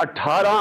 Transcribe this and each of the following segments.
18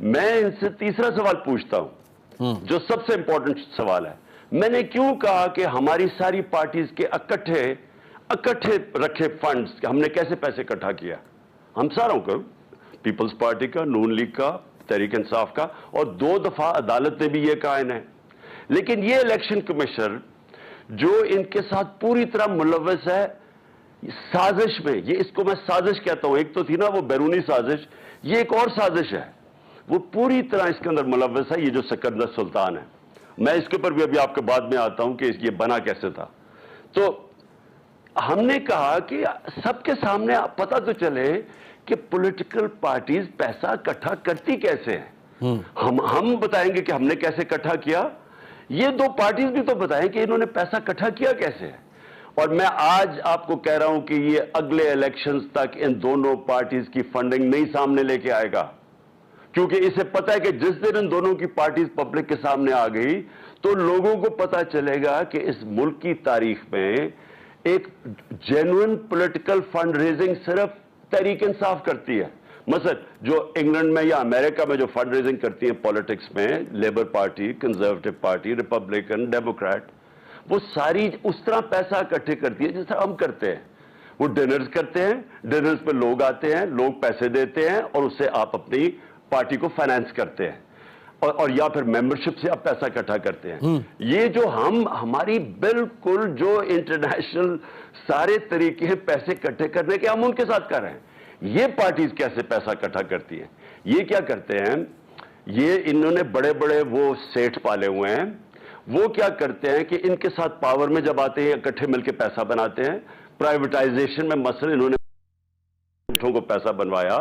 میں ان سے تیسرا سوال پوچھتا ہوں جو سب سے امپورٹنٹ سوال ہے. میں نے کیوں کہا کہ ہماری ساری پارٹیز کے اکٹھے رکھے فنڈز ہم نے کیسے پیسے اکٹھا کیا؟ ہم ساروں کا، پیپلز پارٹی کا، نون لیگ کا، تحریک انصاف کا، اور 2 دفعہ عدالت نے بھی یہ کہا ہے. لیکن یہ الیکشن کمیشن جو ان کے ساتھ پوری طرح ملوث ہے سازش میں، یہ اس کو میں سازش کہتا ہوں. ایک تو تھی نا وہ بیرونی سازش، یہ ایک اور سازش ہے. وہ پوری طرح اس کے اندر ملوث ہے، یہ جو سکندر سلطان ہے. میں اس کے اوپر بھی ابھی آپ کے بعد میں آتا ہوں کہ یہ بنا کیسے تھا. تو ہم نے کہا کہ سب کے سامنے پتہ تو چلے کہ پولیٹیکل پارٹیز پیسہ اکٹھا کرتی کیسے ہیں. ہم بتائیں گے کہ ہم نے کیسے اکٹھا کیا، یہ 2 پارٹیز بھی تو بتائیں کہ انہوں نے پیسہ اکٹھا کیا کیسے ہے. اور میں آج آپ کو کہہ رہا ہوں کہ یہ اگلے الیکشنز تک ان دونوں پارٹیز کی فنڈنگ نہیں سامنے لے کے آئے گا، کیونکہ اسے پتہ ہے کہ جس دن ان دونوں کی پارٹیز پبلک کے سامنے آ گئی تو لوگوں کو پتہ چلے گا کہ اس ملک کی تاریخ میں ایک جینوئن پولیٹیکل فنڈ ریزنگ صرف تحریک انصاف کرتی ہے. مثلا جو انگلینڈ میں یا امریکہ میں جو فنڈ ریزنگ کرتی ہیں پالیٹکس میں، labour party, conservative party, Republican, Democrat, وہ ساری اس طرح پیسہ اکٹھے کرتی ہے جس طرح ہم کرتے ہیں. وہ ڈنرز کرتے ہیں، ڈنرز پہ لوگ آتے ہیں، لوگ پیسے دیتے ہیں اور اس سے آپ اپنی پارٹی کو فائنانس کرتے ہیں، اور یا پھر ممبرشپ سے آپ پیسہ اکٹھا کرتے ہیں. یہ جو ہماری بالکل جو انٹرنیشنل سارے طریقے ہیں پیسے اکٹھے کرنے کے، ہم ان کے ساتھ کر رہے ہیں. یہ پارٹیز کیسے پیسہ اکٹھا کرتی ہیں؟ یہ کیا کرتے ہیں، یہ انہوں نے بڑے بڑے وہ سیٹھ پالے ہوئے ہیں. وہ کیا کرتے ہیں کہ ان کے ساتھ پاور میں جب آتے ہیں اکٹھے مل کے پیسہ بناتے ہیں. پرائیویٹائزیشن میں مثلا انہوں نے کو پیسہ بنوایا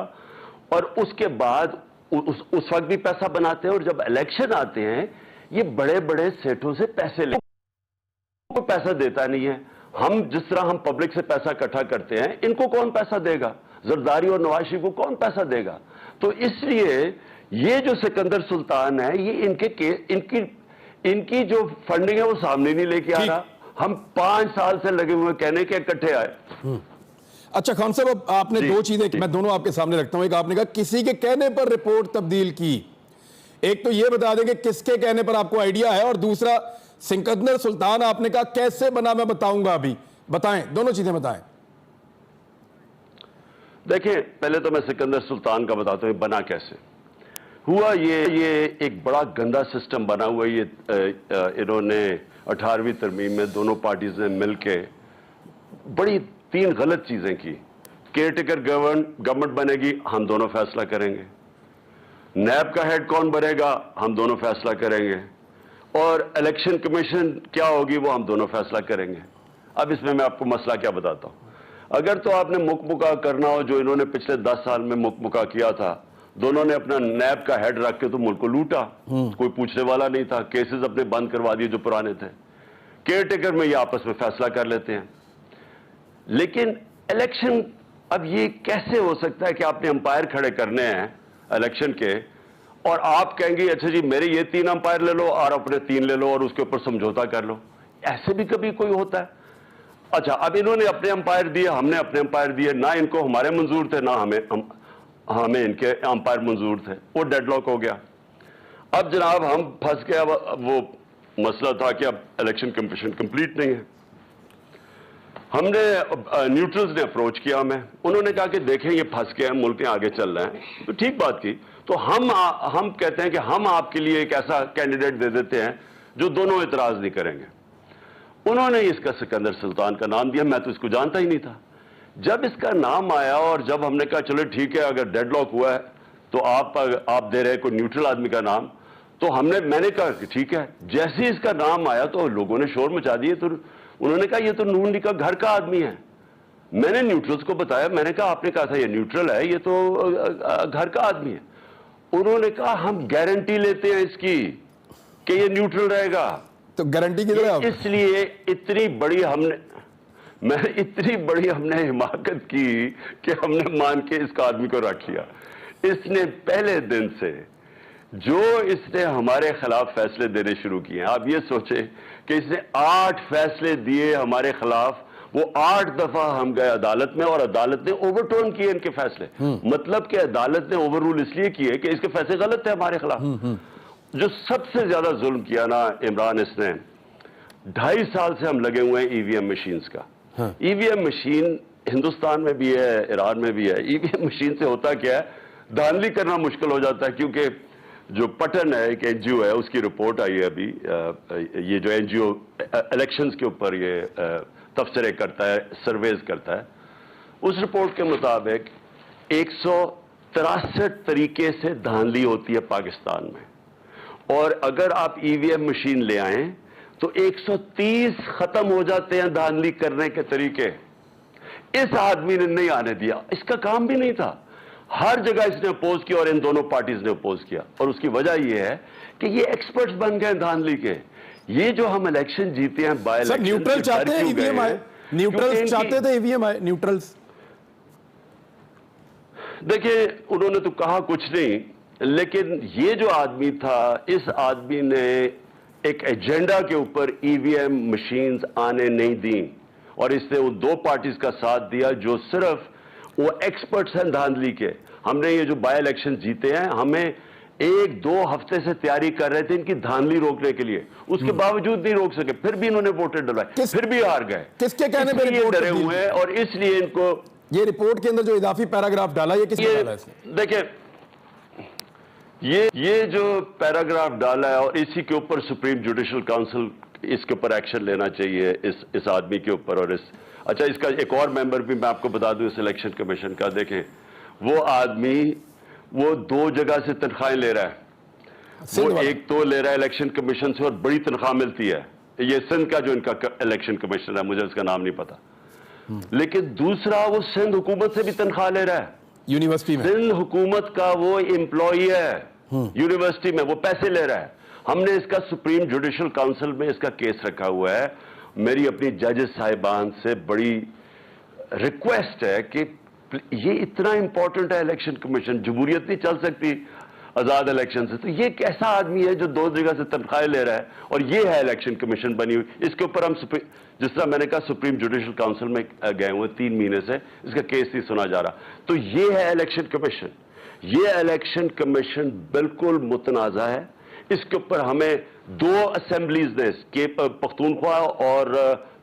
اور اس کے بعد اس وقت بھی پیسہ بناتے ہیں، اور جب الیکشن آتے ہیں یہ بڑے بڑے سیٹوں سے پیسے لے، کوئی پیسہ دیتا نہیں ہے. ہم جس طرح ہم پبلک سے پیسہ اکٹھا کرتے ہیں، ان کو کون پیسہ دے گا؟ زرداری اور نواز شریف کو کون پیسہ دے گا؟ تو اس لیے یہ جو سکندر سلطان ہے یہ ان کی جو فنڈنگ ہے وہ سامنے نہیں لے کے آ رہا. ہم 5 سال سے لگے ہوئے کہنے کے اکٹھے آئے. اچھا خان صاحب، اب آپ نے 2 چیزیں میں دونوں آپ کے سامنے رکھتا ہوں. ایک آپ نے کہا کسی کے کہنے پر رپورٹ تبدیل کی. ایک تو یہ بتا دیں کہ کس کے کہنے پر آپ کو آئیڈیا ہے، اور دوسرا سکندر سلطان آپ نے کہا کیسے بنا، میں بتاؤں گا. ابھی بتائیں، دونوں چیزیں بتائیں. دیکھیں پہلے تو میں سکندر سلطان کا بتاتا ہوں بنا کیسے ہوا. یہ ایک بڑا گندا سسٹم بنا ہوا. یہ انہوں نے 18ویں ترمیم میں دونوں پارٹیز نے مل کے بڑی 3 غلط چیزیں کی. کیئر ٹیکر گورنمنٹ بنے گی، ہم دونوں فیصلہ کریں گے. نیب کا ہیڈ کون بنے گا، ہم دونوں فیصلہ کریں گے. اور الیکشن کمیشن کیا ہوگی، وہ ہم دونوں فیصلہ کریں گے. اب اس میں آپ کو مسئلہ کیا بتاتا ہوں. اگر تو آپ نے مکمکا کرنا ہو جو انہوں نے پچھلے 10 سال میں مکمکا کیا تھا، دونوں نے اپنا نیب کا ہیڈ رکھ کے تو ملک کو لوٹا. کوئی پوچھنے والا نہیں تھا. کیسز اپنے بند کروا دیے جو پرانے تھے. کیئر ٹیکر میں یہ آپس میں فیصلہ کر لیتے ہیں. لیکن الیکشن اب یہ کیسے ہو سکتا ہے کہ آپ نے امپائر کھڑے کرنے ہیں الیکشن کے، اور آپ کہیں گے اچھا جی میرے یہ 3 امپائر لے لو اور اپنے 3 لے لو اور اس کے اوپر سمجھوتا کر لو. ایسے بھی کبھی کوئی ہوتا ہے؟ اچھا اب انہوں نے اپنے امپائر دیے، ہم نے اپنے امپائر دیے. نہ ان کو ہمارے منظور تھے، نہ ہمیں ان کے امپائر منظور تھے. وہ ڈیڈ لاک ہو گیا. اب جناب ہم پھنس گئے. اب وہ مسئلہ تھا کہ اب الیکشن کمیشن کمپلیٹ نہیں ہے. ہم نے نیوٹرلز نے اپروچ کیا ہمیں. انہوں نے کہا کہ دیکھیں یہ پھنس گئے ہیں، ملک آگے چل رہے ہیں. تو ٹھیک بات کی. تو ہم کہتے ہیں کہ ہم آپ کے لیے ایک ایسا کینڈیڈیٹ دے دیتے ہیں جو دونوں اعتراض نہیں کریں گے. انہوں نے اس کا سکندر سلطان کا نام دیا. میں تو اس کو جانتا ہی نہیں تھا. جب اس کا نام آیا اور جب ہم نے کہا چلو ٹھیک ہے اگر ڈیڈ لاک ہوا ہے تو آپ دے رہے کوئی نیوٹرل آدمی کا نام، تو میں نے کہا کہ ٹھیک ہے. جیسے اس کا نام آیا تو لوگوں نے شور مچا دیے. تو انہوں نے کہا یہ تو نون لیگ کا گھر کا آدمی ہے. میں نے نیوٹرلز کو بتایا. میں نے کہا آپ نے کہا تھا یہ نیوٹرل ہے، یہ تو گھر کا آدمی ہے. انہوں نے کہا ہم گارنٹی لیتے ہیں اس کی کہ یہ نیوٹرل رہے گا. تو گارنٹی کی طرح اس لیے اتنی بڑی ہم نے حماقت کی کہ ہم نے مان کے اس کا آدمی کو رکھ لیا. اس نے پہلے دن سے جو اس نے ہمارے خلاف فیصلے دینے شروع کیے ہیں، آپ یہ سوچیں کہ اس نے 8 فیصلے دیے ہمارے خلاف. وہ 8 دفعہ ہم گئے عدالت میں اور عدالت نے اوور ٹرن کیے ان کے فیصلے. مطلب کہ عدالت نے اوور رول اس لیے کیے کہ اس کے فیصلے غلط تھے ہمارے خلاف. جو سب سے زیادہ ظلم کیا نا عمران اس نے, 2.5 سال سے ہم لگے ہوئے ہیں ای وی ایم مشینز کا. ای وی ایم مشین ہندوستان میں بھی ہے, ایران میں بھی ہے. ای وی ایم مشین سے ہوتا کیا ہے, دھاندلی کرنا مشکل ہو جاتا ہے, کیونکہ جو پٹن ہے ایک این جی او ہے, اس کی رپورٹ آئی ہے ابھی. یہ جو این جی او الیکشنز کے اوپر یہ تبصرے کرتا ہے, سرویز کرتا ہے, اس رپورٹ کے مطابق 163 طریقے سے دھاندلی ہوتی ہے پاکستان میں. اور اگر آپ ای وی ایم مشین لے آئیں تو 130 ختم ہو جاتے ہیں دھاندلی کرنے کے طریقے. اس آدمی نے نہیں آنے دیا, اس کا کام بھی نہیں تھا. ہر جگہ اس نے اپوز کیا اور ان دونوں پارٹیز نے اپوز کیا, اور اس کی وجہ یہ ہے کہ یہ ایکسپرٹس بن گئے دھاندلی کے. یہ جو ہم الیکشن جیتے ہیں بائی الیکشن, نیوٹرل چاہتے ہیں ای وی ایم آئے, نیوٹرل چاہتے تھے ای وی ایم آئے, نیوٹرلز. دیکھیں انہوں نے تو کہا کچھ نہیں, لیکن یہ جو آدمی تھا, اس آدمی نے ایک ایجنڈا کے اوپر ای وی ایم مشینز آنے نہیں دیں, اور اس نے وہ 2 پارٹیز کا ساتھ دیا جو صرف وہ ایکسپرٹس ہیں دھاندلی کے. ہم نے یہ جو بائی الیکشن جیتے ہیں, ہمیں 1-2 ہفتے سے تیاری کر رہے تھے ان کی دھاندلی روکنے کے لیے, اس کے باوجود نہیں روک سکے. پھر بھی انہوں نے ووٹر ڈلوائے, پھر بھی ہار گئے. کس کے کہنے پہ یہ ڈرے ہوئے ہیں, اور اس لیے ان کو یہ رپورٹ کے اندر جو اضافی پیراگراف ڈالا, یہ کس نے ڈالا ہے؟ دیکھیں یہ جو پیراگراف ڈالا ہے, اور اسی کے اوپر سپریم جوڈیشل کاؤنسل اس کے اوپر ایکشن لینا چاہیے اس آدمی کے اوپر. اور اچھا, اس کا ایک اور ممبر بھی میں آپ کو بتا دوں اس الیکشن کمیشن کا. دیکھیں وہ آدمی وہ 2 جگہ سے تنخواہیں لے رہا ہے. وہ ایک تو لے رہا ہے الیکشن کمیشن سے اور بڑی تنخواہ ملتی ہے, یہ سندھ کا جو ان کا الیکشن کمیشن ہے, مجھے اس کا نام نہیں پتا. لیکن دوسرا وہ سندھ حکومت سے بھی تنخواہ لے رہا ہے, یونیورسٹی میں. سندھ حکومت کا وہ امپلائی ہے یونیورسٹی میں, وہ پیسے لے رہا ہے. ہم نے اس کا سپریم جوڈیشل کاؤنسل میں اس کا کیس رکھا ہوا ہے. میری اپنی ججز صاحبان سے بڑی ریکویسٹ ہے کہ یہ اتنا امپورٹنٹ ہے الیکشن کمیشن, جمہوریت نہیں چل سکتی آزاد الیکشن سے. تو یہ کیسا آدمی ہے جو 2 جگہ سے تنخواہیں لے رہا ہے, اور یہ ہے الیکشن کمیشن بنی ہوئی. اس کے اوپر ہم جس طرح میں نے کہا سپریم جوڈیشل کاؤنسل میں گئے ہوئے 3 مہینے سے, اس کا کیس نہیں سنا جا رہا. تو یہ ہے الیکشن کمیشن. یہ الیکشن کمیشن بالکل متنازع ہے. اس کے اوپر ہمیں 2 اسمبلیز نے, پختونخوا اور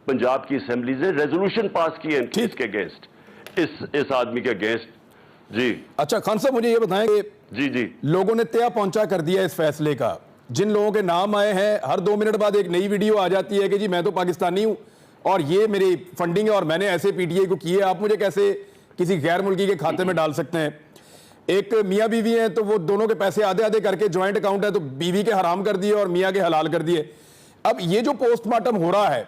پنجاب کی اسمبلیز نے ریزولوشن پاس کی ہے اس کے اگینسٹ, اس آدمی کے اگینسٹ. جی اچھا خان صاحب, مجھے یہ بتائیں کہ جی لوگوں نے تیا پہنچا کر دیا اس فیصلے کا. جن لوگوں کے نام آئے ہیں, ہر 2 منٹ بعد ایک نئی ویڈیو آ جاتی ہے کہ جی میں تو پاکستانی ہوں اور یہ میری فنڈنگ ہے اور میں نے ایسے پی ٹی آئی کو کی ہے, آپ مجھے کیسے کسی غیر ملکی کے کھاتے میں ڈال سکتے ہیں. ایک میاں بیوی ہیں تو وہ دونوں کے پیسے آدھے آدھے کر کے جوائنٹ اکاؤنٹ ہے, تو بیوی کے حرام کر دیے اور میاں کے حلال کر دیے. اب یہ جو پوسٹ مارٹم ہو رہا ہے,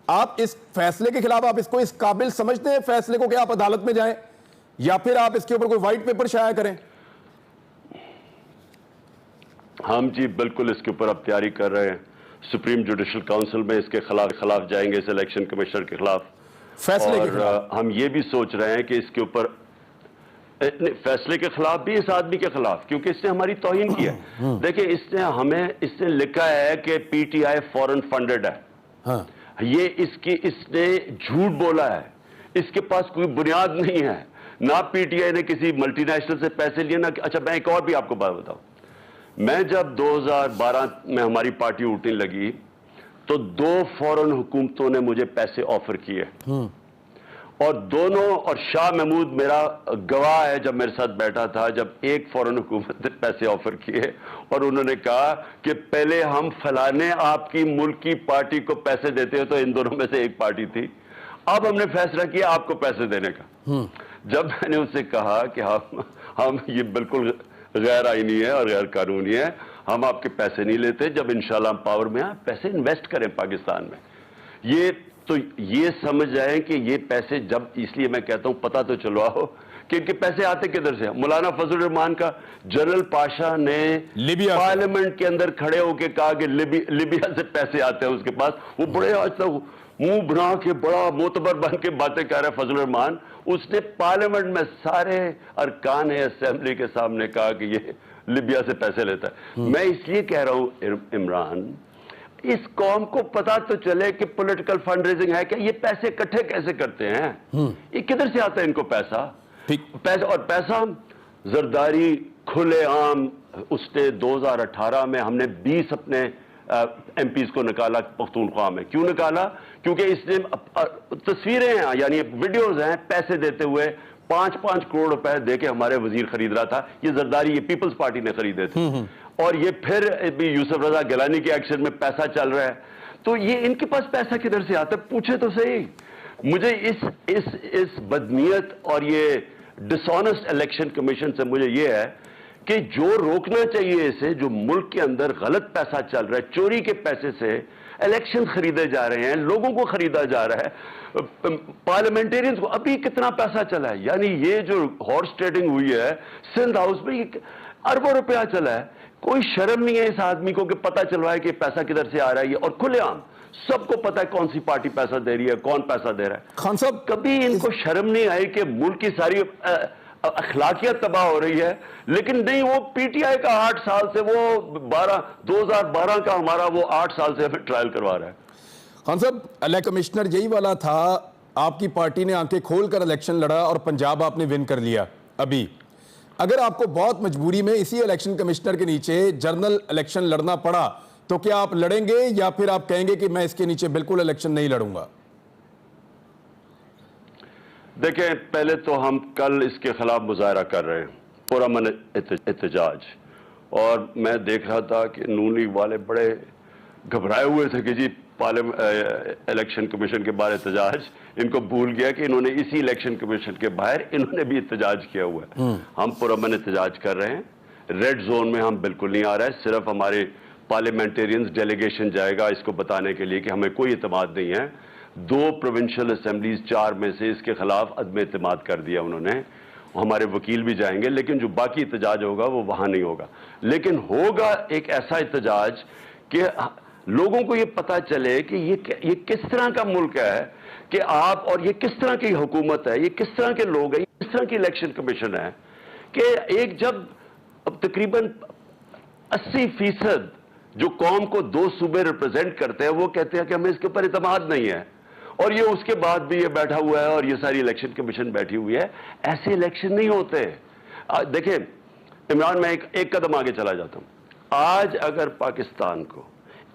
آپ اس فیصلے کے خلاف آپ اس کو اس قابل سمجھتے ہیں فیصلے کو کہ آپ عدالت میں جائیں, یا پھر آپ اس کے اوپر کوئی وائٹ پیپر شائع کریں؟ ہم جی بالکل اس کے اوپر اب تیاری کر رہے ہیں. سپریم جوڈیشل کاؤنسل میں اس کے خلاف جائیں گے, اس الیکشن کمیشنر کے خلاف فیصلے کے خلاف. اور ہم یہ بھی سوچ رہے ہیں کہ اس کے اوپر فیصلے کے خلاف بھی, اس آدمی کے خلاف, کیونکہ اس نے ہماری توہین کی ہے. دیکھیں اس نے لکھا ہے کہ P T I foreign funded ہے. یہ اس نے جھوٹ بولا ہے, اس کے پاس کوئی بنیاد نہیں ہے. نہ پی ٹی آئی نے کسی ملٹی نیشنل سے پیسے لیے, نہ. اچھا میں ایک اور بھی آپ کو بات بتاؤں. میں جب 2012 میں ہماری پارٹی اٹھنے لگی تو 2 فورن حکومتوں نے مجھے پیسے آفر کیے, اور دونوں, اور شاہ محمود میرا گواہ ہے جب میرے ساتھ بیٹھا تھا, جب ایک فورن حکومت نے پیسے آفر کیے اور انہوں نے کہا کہ پہلے ہم فلانے آپ کی ملک کی پارٹی کو پیسے دیتے ہیں, تو ان دونوں میں سے ایک پارٹی تھی. اب ہم نے فیصلہ کیا آپ کو پیسے دینے کا. جب میں نے اسے کہا کہ ہم یہ بالکل غیر آئینی ہے اور غیر قانونی ہے, ہم آپ کے پیسے نہیں لیتے, جب انشاءاللہ ہم پاور میں آئیں پیسے انویسٹ کریں پاکستان میں. یہ سمجھ جائیں کہ یہ پیسے, جب اس لیے میں کہتا ہوں پتہ تو چلواؤ کہ ان کے پیسے آتے کدھر سے. مولانا فضل الرحمان کا جنرل پاشا نے پارلیمنٹ کے اندر کھڑے ہو کے کہا کہ لیبیا سے پیسے آتے ہیں اس کے پاس. وہ بڑے آج تک منہ بنا کے بڑا معتبر بن کے باتیں کہہ رہا ہے فضل الرحمان. اس نے پارلیمنٹ میں سارے ارکان اسمبلی کے سامنے کہا کہ یہ لیبیا سے پیسے لیتا ہے. میں اس لیے کہہ رہا ہوں عمران, اس قوم کو پتا تو چلے کہ پولیٹیکل فنڈ ریزنگ ہے کہ یہ پیسے اکٹھے کیسے کرتے ہیں, یہ کدھر سے آتا ہے ان کو پیسہ. اور پیسہ زرداری کھلے عام, اس نے 2018 میں ہم نے 20 اپنے ایم پیز کو نکالا پختونخوا میں. کیوں نکالا؟ کیونکہ اس نے تصویریں ہیں, یعنی ویڈیوز ہیں, پیسے دیتے ہوئے 5-5 کروڑ روپے دے کے ہمارے وزیر خرید رہا تھا. یہ زرداری یہ پیپلز پارٹی نے خریدے تھے, اور یہ پھر یوسف رضا گیلانی کے ایکشن میں پیسہ چل رہا ہے. تو یہ ان کے پاس پیسہ کدھر سے آتا ہے؟ پوچھے تو صحیح. مجھے اس بدنیت اور یہ ڈس آنسٹ الیکشن کمیشن سے مجھے یہ ہے کہ جو روکنا چاہیے اسے, جو ملک کے اندر غلط پیسہ چل رہا ہے, چوری کے پیسے سے الیکشن خریدے جا رہے ہیں, لوگوں کو خریدا جا رہا ہے, پارلیمنٹیرینز کو ابھی کتنا پیسہ چلا ہے. یعنی یہ جو ہارس ٹریڈنگ ہوئی ہے سندھ ہاؤس میں, یہ اربوں روپیہ چلا ہے. کوئی شرم نہیں ہے اس آدمی کو کہ پتہ چلوا ہے کہ پیسہ کدھر سے آ رہا ہے, اور کھلے عام سب کو پتا ہے کون سی پارٹی پیسہ دے رہی ہے, کون پیسہ دے رہا ہے. خان صاحب, کبھی ان کو شرم نہیں آئی کہ ملک کی ساری اخلاقیات تباہ ہو رہی ہے, لیکن نہیں, وہ پی ٹی آئی کا 8 سال سے, وہ 2012 کا ہمارا وہ 8 سال سے ہمیں ٹرائل کروا رہا ہے. خان صاحب, الیکشن کمشنر یہی والا تھا, آپ کی پارٹی نے آنکھیں کھول کر الیکشن لڑا اور پنجاب آپ نے ون کر لیا. ابھی اگر آپ کو بہت مجبوری میں اسی الیکشن کمشنر کے نیچے جنرل الیکشن لڑنا پڑا تو کیا آپ لڑیں گے, یا پھر آپ کہیں گے کہ میں اس کے نیچے بالکل الیکشن نہیں لڑوں گا؟ دیکھیں, پہلے تو ہم کل اس کے خلاف مظاہرہ کر رہے ہیں, پرامن احتجاج, اور میں دیکھ رہا تھا کہ نون لیگ والے بڑے گھبرائے ہوئے تھے کہ جی الیکشن کمیشن کے باہر احتجاج, ان کو بھول گیا کہ انہوں نے اسی الیکشن کمیشن کے باہر انہوں نے بھی احتجاج کیا ہوا ہے. ہم پرامن احتجاج کر رہے ہیں, ریڈ زون میں ہم بالکل نہیں آ رہا ہے, صرف ہمارے پارلیمنٹیرینز ڈیلیگیشن جائے گا اس کو بتانے کے لیے کہ ہمیں کوئی اعتماد نہیں ہے. 2 پروونشل اسمبلیز 4 میں سے اس کے خلاف عدم اعتماد کر دیا انہوں نے, ہمارے وکیل بھی جائیں گے, لیکن جو باقی احتجاج ہوگا وہ وہاں نہیں ہوگا. لیکن ہوگا ایک ایسا احتجاج کہ لوگوں کو یہ پتا چلے کہ یہ کس طرح کا ملک ہے کہ آپ, اور یہ کس طرح کی حکومت ہے, یہ کس طرح کے لوگ ہیں, یہ کس طرح کی الیکشن کمیشن ہے کہ ایک جب تقریباً 80% جو قوم کو 2 صوبے ریپرزینٹ کرتے ہیں وہ کہتے ہیں کہ ہمیں اس کے اوپر اعتماد نہیں ہے, اور یہ اس کے بعد بھی یہ بیٹھا ہوا ہے اور یہ ساری الیکشن کمیشن بیٹھی ہوئی ہے. ایسے الیکشن نہیں ہوتے. دیکھیں عمران, میں ایک قدم آگے چلا جاتا ہوں. آج اگر پاکستان کو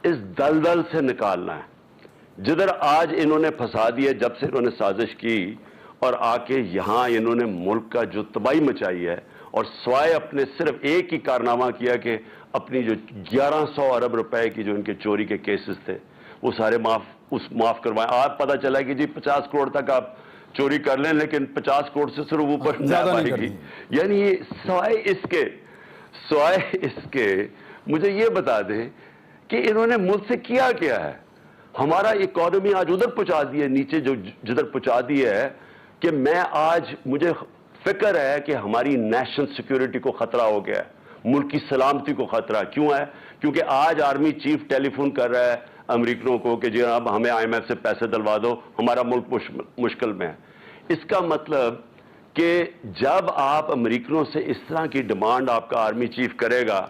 اس دلدل سے نکالنا ہے جدھر آج انہوں نے پھنسا دیا, جب سے انہوں نے سازش کی اور آ کے یہاں انہوں نے ملک کا جو تباہی مچائی ہے, اور سوائے اپنے صرف ایک ہی کارنامہ کیا کہ اپنی جو 1100 ارب روپے کی جو ان کے چوری کے کیسز تھے وہ سارے معاف کروائیں. آپ پتہ چلا کہ جی 50 کروڑ تک آپ چوری کر لیں, لیکن 50 کروڑ سے صرف اوپر نیب آئے گی. یعنی سوائے اس کے مجھے یہ بتا دیں کہ انہوں نے ملک سے کیا ہے. ہمارا اکانومی آج ادھر پہنچا دی ہے نیچے, جو جدھر پہنچا دی ہے کہ میں آج مجھے فکر ہے کہ ہماری نیشنل سیکیورٹی کو خطرہ ہو گیا ہے, ملک کی سلامتی کو خطرہ. کیوں ہے؟ کیونکہ آج آرمی چیف ٹیلی فون کر رہا ہے امریکنوں کو کہ جی اب ہمیں IMF سے پیسے دلوا دو, ہمارا ملک مشکل میں ہے. اس کا مطلب کہ جب آپ امریکنوں سے اس طرح کی ڈیمانڈ آپ کا آرمی چیف کرے گا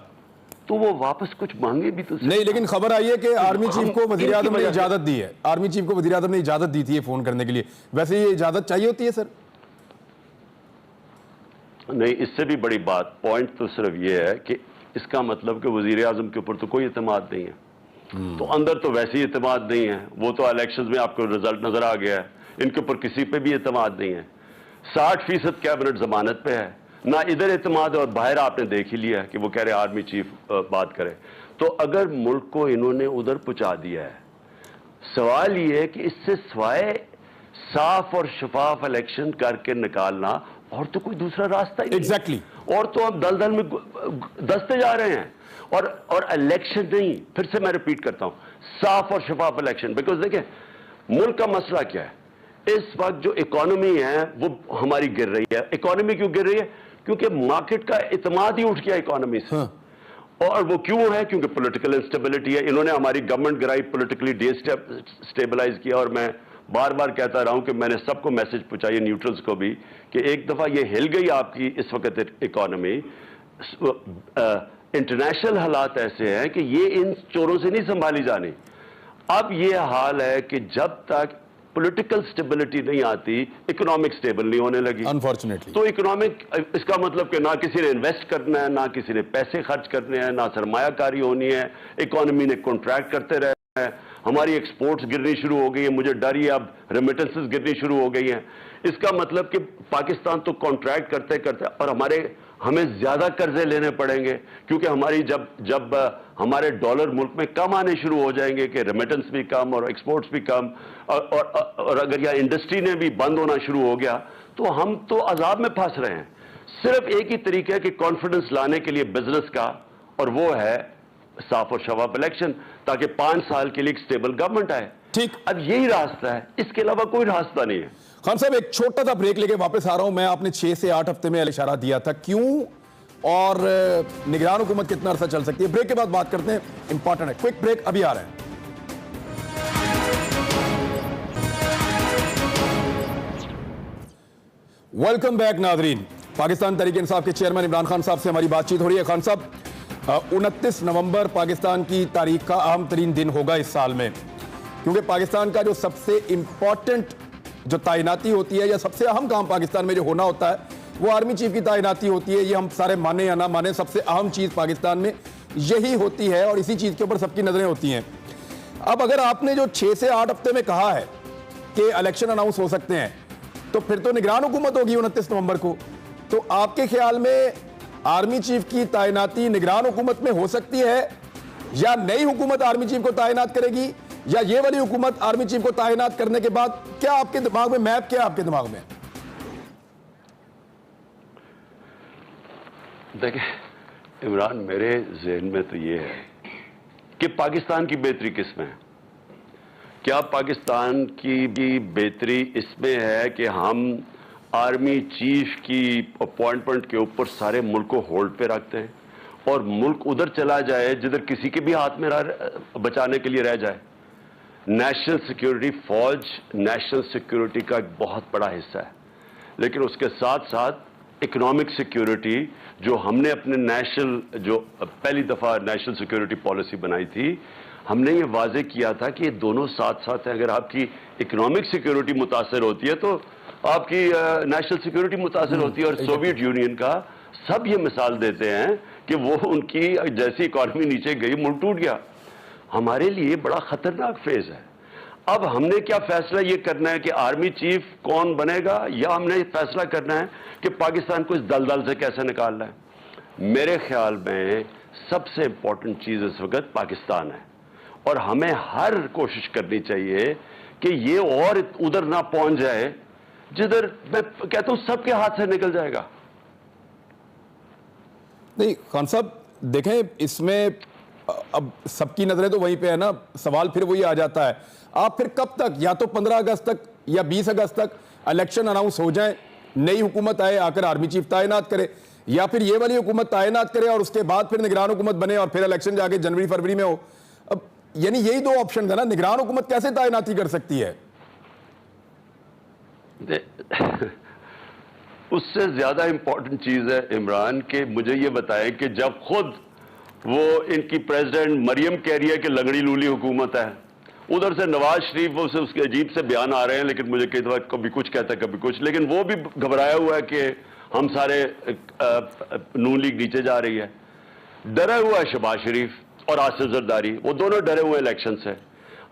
تو وہ واپس کچھ مانگے بھی تو نہیں. لیکن خبر آئی ہے کہ آرمی چیف کو وزیر اعظم نے اجازت دی ہے, آرمی چیف کو وزیر اعظم نے اجازت دی تھی فون کرنے کے لیے. ویسے یہ اجازت چاہیے ہوتی ہے سر؟ نہیں, اس سے بھی بڑی بات, پوائنٹ تو صرف یہ ہے کہ اس کا مطلب کہ وزیر اعظم کے اوپر تو کوئی اعتماد نہیں ہے, تو اندر تو ویسے ہی اعتماد نہیں ہے. وہ تو الیکشنز میں آپ کو رزلٹ نظر آ گیا ہے, ان کے اوپر کسی پہ بھی اعتماد نہیں ہے. 60% کیبنٹ ضمانت پہ ہے, نہ ادھر اعتماد ہے, اور باہر آپ نے دیکھ ہی لیا کہ وہ کہہ رہے آرمی چیف بات کرے. تو اگر ملک کو انہوں نے ادھر پہنچا دیا ہے, سوال یہ ہے کہ اس سے سوائے صاف اور شفاف الیکشن کر کے نکالنا اور تو کوئی دوسرا راستہ ہی نہیں. ایگزیکٹلی. اور تو ہم دلدل میں دستے جا رہے ہیں, اور الیکشن نہیں, پھر سے میں ریپیٹ کرتا ہوں, صاف اور شفاف الیکشن. بیکاز دیکھیں ملک کا مسئلہ کیا ہے اس وقت, جو اکانومی ہے وہ ہماری گر رہی ہے. اکانومی کیوں گر رہی ہے؟ کیونکہ مارکیٹ کا اعتماد ہی اٹھ گیا اکانومی سے. اور وہ کیوں ہے؟ کیونکہ پولیٹیکل انسٹیبلٹی ہے. انہوں نے ہماری گورنمنٹ گرائی, پولیٹیکلی ڈی اسٹیبلائز کیا. اور میں بار بار کہتا رہا ہوں کہ میں نے سب کو میسج پہنچائی, نیوٹرلز کو بھی, کہ ایک دفعہ یہ ہل گئی آپ کی اس وقت اکانومی. انٹرنیشنل حالات ایسے ہیں کہ یہ ان چوروں سے نہیں سنبھالی جانی. اب یہ حال ہے کہ جب تک پولیٹیکل سٹیبلٹی نہیں آتی اکنامک سٹیبل نہیں ہونے لگی انفارچونیٹلی. تو اکنامک اس کا مطلب کہ نہ کسی نے انویسٹ کرنا ہے، نہ کسی نے پیسے خرچ کرنے ہیں، نہ سرمایہ کاری ہونی ہے، اکانومی نے کنٹریکٹ کرتے رہنا ہے، ہماری ایکسپورٹس گرنی شروع ہو گئی ہیں، مجھے ڈر یہ اب ریمیٹنسز گرنی شروع ہو گئی ہیں. اس کا مطلب کہ پاکستان تو کنٹریکٹ کرتے کرتے اور ہمیں زیادہ قرضے لینے پڑیں گے، کیونکہ ہماری جب ہمارے ڈالر ملک میں کم آنے شروع ہو جائیں گے کہ ریمیٹنس بھی کم اور ایکسپورٹس بھی کم، اور اگر یہ انڈسٹری نے بھی بند ہونا شروع ہو گیا تو ہم تو عذاب میں پھنس رہے ہیں. صرف ایک ہی طریقہ ہے کہ کانفیڈنس لانے کے لیے بزنس کا، اور وہ ہے صاف اور شفاف الیکشن، تاکہ 5 سال کے لیے ایک سٹیبل گورنمنٹ آئے. ٹھیک. اب یہی راستہ ہے، اس کے علاوہ کوئی راستہ نہیں ہے. خان صاحب ایک چھوٹا سا بریک لے کے واپس آ رہا ہوں میں. آپ نے 6 سے 8 ہفتے میں اشارہ دیا تھا، کیوں اور نگران حکومت کتنا عرصہ چل سکتی ہے؟ بریک کے بعد بات کرتے ہیں، امپورٹنٹ ہے. کوئک بریک، ابھی آ رہے ہیں. ویلکم بیک ناظرین. پاکستان تحریک انصاف کے چیئرمین عمران خان صاحب سے ہماری بات چیت ہو رہی ہے. خان صاحب 29 نومبر پاکستان کی تاریخ کا اہم ترین دن ہوگا اس سال میں، کیونکہ پاکستان کا جو سب سے امپورٹنٹ جو تعیناتی ہوتی ہے یا سب سے اہم کام پاکستان میں جو ہونا ہوتا ہے وہ آرمی چیف کی تعیناتی ہوتی ہے. یہ ہم سارے مانے یا نہ مانے، سب سے اہم چیز پاکستان میں یہی ہوتی ہے اور اسی چیز کے اوپر سب کی نظریں ہوتی ہیں. اب اگر آپ نے جو 6 سے 8 ہفتے میں کہا ہے کہ الیکشن اناؤنس ہو سکتے ہیں تو پھر تو نگران حکومت ہوگی 29 نومبر کو. تو آپ کے خیال میں آرمی چیف کی تعیناتی نگران حکومت میں ہو سکتی ہے، یا نئی حکومت آرمی چیف کو تعینات کرے گی، یا یہ والی حکومت آرمی چیف کو تعینات کرنے کے بعد کیا آپ کے دماغ میں میپ کیا آپ کے دماغ میں؟ دیکھیں عمران، میرے ذہن میں تو یہ ہے کہ پاکستان کی بہتری کس میں ہے؟ کیا پاکستان کی بھی بہتری اس میں ہے کہ ہم آرمی چیف کی اپوائنٹمنٹ کے اوپر سارے ملک کو ہولڈ پہ رکھتے ہیں اور ملک ادھر چلا جائے جدھر کسی کے بھی ہاتھ میں بچانے کے لیے رہ جائے؟ نیشنل سیکیورٹی، فوج نیشنل سیکیورٹی کا ایک بہت بڑا حصہ ہے، لیکن اس کے ساتھ ساتھ اکنامک سیکیورٹی جو ہم نے اپنے جو پہلی دفعہ نیشنل سیکیورٹی پالیسی بنائی تھی، ہم نے یہ واضح کیا تھا کہ یہ دونوں ساتھ ساتھ ہیں. اگر آپ کی اکنامک سیکیورٹی متاثر ہوتی ہے تو آپ کی نیشنل سیکیورٹی متاثر ہوتی ہے. اور سوویت یونین کا سب یہ مثال دیتے ہیں کہ وہ ان کی جیسی اکانومی نیچے گئی ملک ٹوٹ گیا. ہمارے لیے بڑا خطرناک فیز ہے. اب ہم نے کیا فیصلہ یہ کرنا ہے کہ آرمی چیف کون بنے گا، یا ہم نے فیصلہ کرنا ہے کہ پاکستان کو اس دلدل سے کیسے نکالنا ہے؟ میرے خیال میں سب سے امپورٹنٹ چیز اس وقت پاکستان ہے، اور ہمیں ہر کوشش کرنی چاہیے کہ یہ اور ادھر نہ پہنچ جائے جدھر میں کہتا ہوں سب کے ہاتھ سے نکل جائے گا. نہیں خان صاحب دیکھیں، اس میں اب سب کی نظریں تو وہیں پہ ہے نا. سوال پھر وہی آ جاتا ہے، آپ پھر کب تک، یا تو 15 اگست تک یا 20 اگست تک الیکشن اناؤنس ہو جائیں، نئی حکومت آئے آ کر آرمی چیف تعینات کرے، یا پھر یہ والی حکومت تعینات کرے اور اس کے بعد پھر نگران حکومت بنے اور پھر الیکشن جا کے جنوری فروری میں ہو. اب یعنی یہی 2 آپشن ہے نا. نگران حکومت کیسے تعیناتی کر سکتی ہے؟ اس سے زیادہ امپورٹنٹ چیز ہے عمران کہ مجھے یہ بتائیں کہ جب خود وہ ان کی پریزیڈنٹ مریم کہہ رہی ہے کہ لنگڑی لولی حکومت ہے، ادھر سے نواز شریف اس کے عجیب سے بیان آ رہے ہیں، لیکن مجھے کئی دفعہ کبھی کچھ کہتا ہے کبھی کچھ، لیکن وہ بھی گھبرایا ہوا ہے کہ ہم سارے نون لیگ نیچے جا رہی ہے. ڈرا ہوا ہے شہباز شریف اور آصف زرداری، وہ دونوں ڈرے ہوئے الیکشن سے.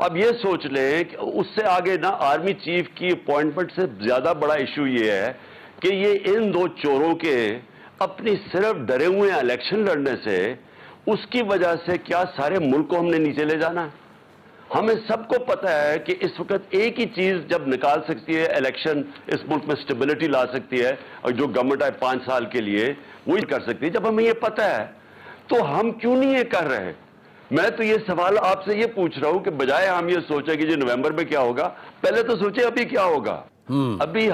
اب یہ سوچ لیں کہ اس سے آگے نا آرمی چیف کی اپوائنٹمنٹ سے زیادہ بڑا ایشو یہ ہے کہ یہ ان 2 چوروں کے اپنی صرف ڈرے ہوئے ہیں الیکشن لڑنے سے، اس کی وجہ سے کیا سارے ملک کو ہم نے نیچے لے جانا ہے؟ ہمیں سب کو پتہ ہے کہ اس وقت ایک ہی چیز جب نکال سکتی ہے الیکشن، اس ملک میں سٹیبلٹی لا سکتی ہے، اور جو گورنمنٹ آئے 5 سال کے لیے وہی کر سکتی ہے. جب ہمیں یہ پتہ ہے تو ہم کیوں نہیں یہ کر رہے؟ میں تو یہ سوال آپ سے یہ پوچھ رہا ہوں کہ بجائے ہم یہ سوچیں کہ جی نومبر میں کیا ہوگا، پہلے تو سوچیں ابھی کیا ہوگا. ابھی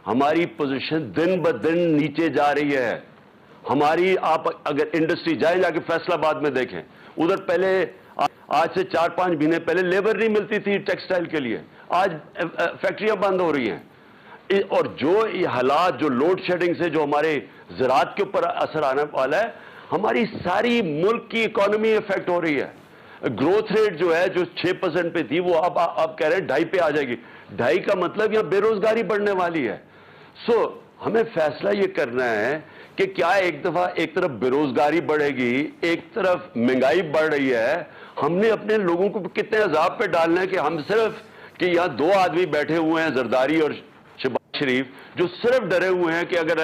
ہماری پوزیشن دن بدن نیچے جا رہی ہے. ہماری آپ اگر انڈسٹری جائیں جا کے فیصلہ آباد میں دیکھیں، ادھر پہلے آج سے 4-5 مہینے پہلے لیبر نہیں ملتی تھی ٹیکسٹائل کے لیے، آج فیکٹریاں بند ہو رہی ہیں. اور جو یہ حالات، جو لوڈ شیڈنگ سے جو ہمارے زراعت کے اوپر اثر آنے والا ہے، ہماری ساری ملک کی اکانومی افیکٹ ہو رہی ہے. گروتھ ریٹ جو ہے جو 6% پہ تھی وہ اب آپ کہہ رہے ہیں 2.5 پہ آ جائے گی. 2.5 کا مطلب یہاں بے روزگاری بڑھنے والی ہے. سو ہمیں فیصلہ یہ کرنا ہے کہ کیا ایک دفعہ ایک طرف بے روزگاری بڑھے گی, ایک طرف مہنگائی بڑھ رہی ہے, ہم نے اپنے لوگوں کو کتنے عذاب پہ ڈالنا ہے کہ ہم صرف کہ یہاں 2 آدمی بیٹھے ہوئے ہیں, زرداری اور شہباز شریف, جو صرف ڈرے ہوئے ہیں کہ اگر